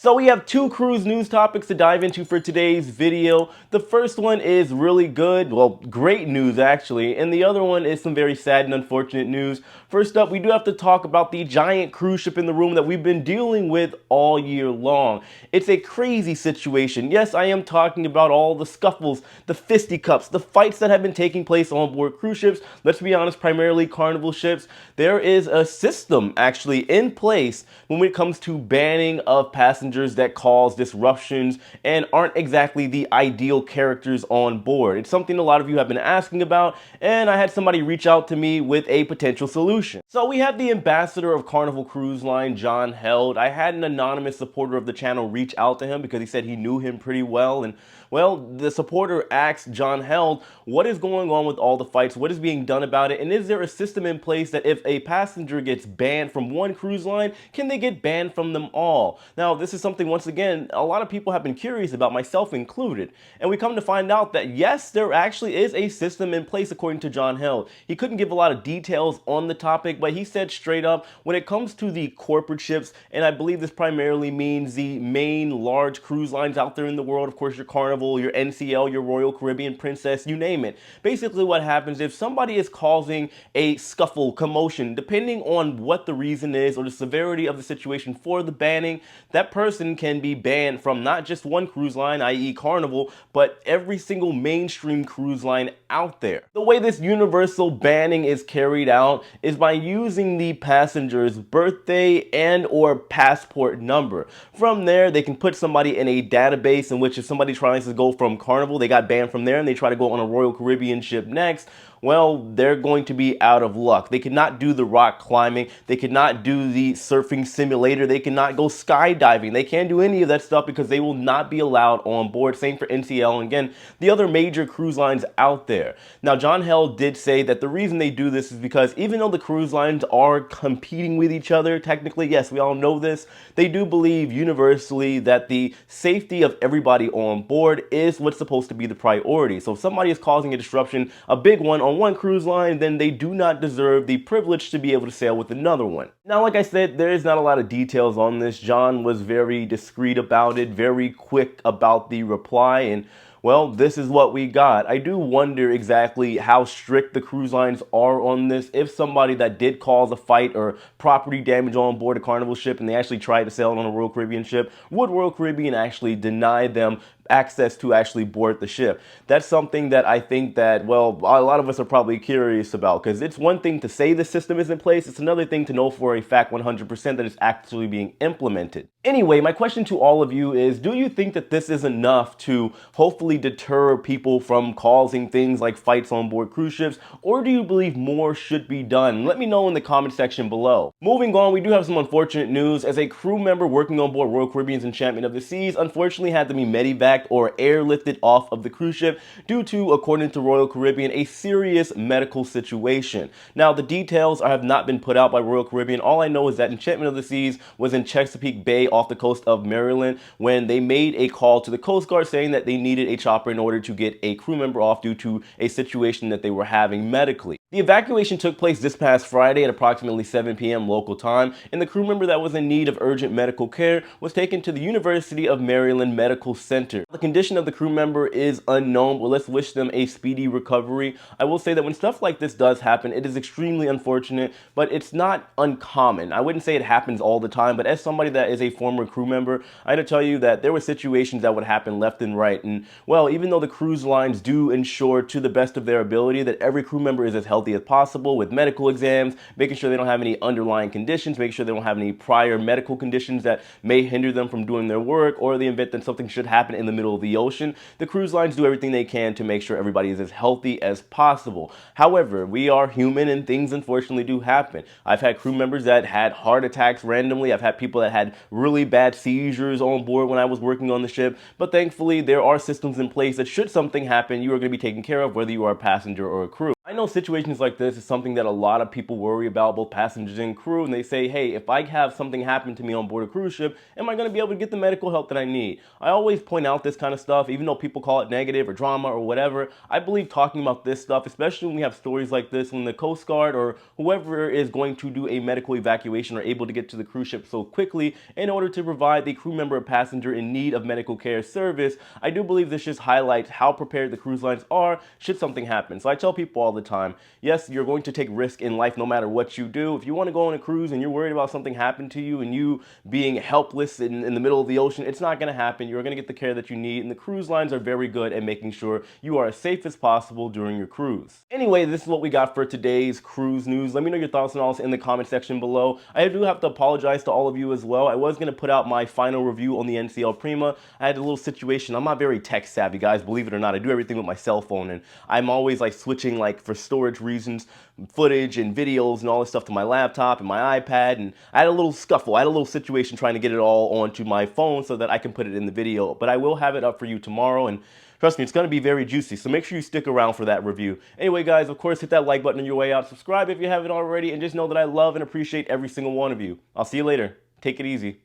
So we have two cruise news topics to dive into for today's video. The first one is really good, well, great news actually, and the other one is some very sad and unfortunate news. First up, we do have to talk about the giant cruise ship in the room that we've been dealing with all year long. It's a crazy situation. Yes, I am talking about all the scuffles, the fisticuffs, the fights that have been taking place on board cruise ships. Let's be honest, primarily Carnival ships. There is a system actually in place when it comes to banning of passengers that cause disruptions and aren't exactly the ideal characters on board. It's something a lot of you have been asking about, and I had somebody reach out to me with a potential solution. So we have the ambassador of Carnival Cruise Line, John Held. I had an anonymous supporter of the channel reach out to him because he said he knew him pretty well, and well, the supporter asked John Held, what is going on with all the fights? What is being done about it? And is there a system in place that if a passenger gets banned from one cruise line, can they get banned from them all? Now, this is something, once again, a lot of people have been curious about, myself included. And we come to find out that yes, there actually is a system in place according to John Held. He couldn't give a lot of details on the topic, but he said straight up, when it comes to the corporate ships, and I believe this primarily means the main large cruise lines out there in the world, of course, your Carnival, your NCL, your Royal Caribbean, Princess, you name it. Basically what happens if somebody is causing a scuffle, commotion, depending on what the reason is or the severity of the situation for the banning, that person can be banned from not just one cruise line, i.e. Carnival, but every single mainstream cruise line out there. The way this universal banning is carried out is by using the passenger's birthday and or passport number. From there, they can put somebody in a database in which if somebody tries to go from Carnival, they got banned from there, and they try to go on a Royal Caribbean ship next, well, they're going to be out of luck. They cannot do the rock climbing. They cannot do the surfing simulator. They cannot go skydiving. They can't do any of that stuff because they will not be allowed on board. Same for NCL and again, the other major cruise lines out there. Now, John Held did say that the reason they do this is because even though the cruise lines are competing with each other, technically, yes, we all know this, they do believe universally that the safety of everybody on board is what's supposed to be the priority. So if somebody is causing a disruption, a big one on one cruise line, then they do not deserve the privilege to be able to sail with another one. Now, like I said, there is not a lot of details on this. John was very discreet about it, very quick about the reply, and well, this is what we got. I do wonder exactly how strict the cruise lines are on this. If somebody that did cause a fight or property damage on board a Carnival ship and they actually tried to sail on a Royal Caribbean ship, would Royal Caribbean actually deny them access to actually board the ship? That's something that I think that, well, a lot of us are probably curious about, because it's one thing to say the system is in place, it's another thing to know for a fact 100% that it's actually being implemented. Anyway, my question to all of you is, do you think that this is enough to hopefully deter people from causing things like fights on board cruise ships, or do you believe more should be done? Let me know in the comment section below. Moving on, we do have some unfortunate news, as a crew member working on board Royal Caribbean's Enchantment of the Seas unfortunately had to be medevaced or airlifted off of the cruise ship due to, according to Royal Caribbean, a serious medical situation. Now, the details have not been put out by Royal Caribbean. All I know is that Enchantment of the Seas was in Chesapeake Bay off the coast of Maryland when they made a call to the Coast Guard saying that they needed a chopper in order to get a crew member off due to a situation that they were having medically. The evacuation took place this past Friday at approximately 7 p.m. local time, and the crew member that was in need of urgent medical care was taken to the University of Maryland Medical Center. The condition of the crew member is unknown, but let's wish them a speedy recovery. I will say that when stuff like this does happen, it is extremely unfortunate, but it's not uncommon. I wouldn't say it happens all the time, but as somebody that is a former crew member, I had to tell you that there were situations that would happen left and right. And well, even though the cruise lines do ensure to the best of their ability that every crew member is as healthy as possible with medical exams, making sure they don't have any underlying conditions, making sure they don't have any prior medical conditions that may hinder them from doing their work, or the event that something should happen in the middle of the ocean, the cruise lines do everything they can to make sure everybody is as healthy as possible. However, we are human and things unfortunately do happen. I've had crew members that had heart attacks randomly. I've had people that had really bad seizures on board when I was working on the ship, but thankfully there are systems in place that should something happen, you are going to be taken care of whether you are a passenger or a crew. I I know situations like this is something that a lot of people worry about, both passengers and crew, and they say, hey, if I have something happen to me on board a cruise ship, am I going to be able to get the medical help that I need? I always point out this kind of stuff, even though people call it negative or drama or whatever. I believe talking about this stuff, especially when we have stories like this, when the Coast Guard or whoever is going to do a medical evacuation are able to get to the cruise ship so quickly in order to provide the crew member or passenger in need of medical care service, I do believe this just highlights how prepared the cruise lines are should something happen. So I tell people all the time, yes, you're going to take risk in life no matter what you do. If you want to go on a cruise and you're worried about something happening to you and you being helpless in the middle of the ocean, it's not going to happen. You're going to get the care that you need, and the cruise lines are very good at making sure you are as safe as possible during your cruise. Anyway, this is what we got for today's cruise news. Let me know your thoughts on all this in the comment section below. I do have to apologize to all of you as well. I was going to put out my final review on the NCL Prima. I had a little situation. I'm not very tech savvy, guys, believe it or not. I do everything with my cell phone, and I'm always like switching, like, for storage reasons, footage and videos and all this stuff to my laptop and my iPad, and I had a little scuffle. I had a little situation trying to get it all onto my phone so that I can put it in the video, but I will have it up for you tomorrow, and trust me, it's going to be very juicy, so make sure you stick around for that review. Anyway, guys, of course, hit that like button on your way out, subscribe if you haven't already, and just know that I love and appreciate every single one of you. I'll see you later. Take it easy.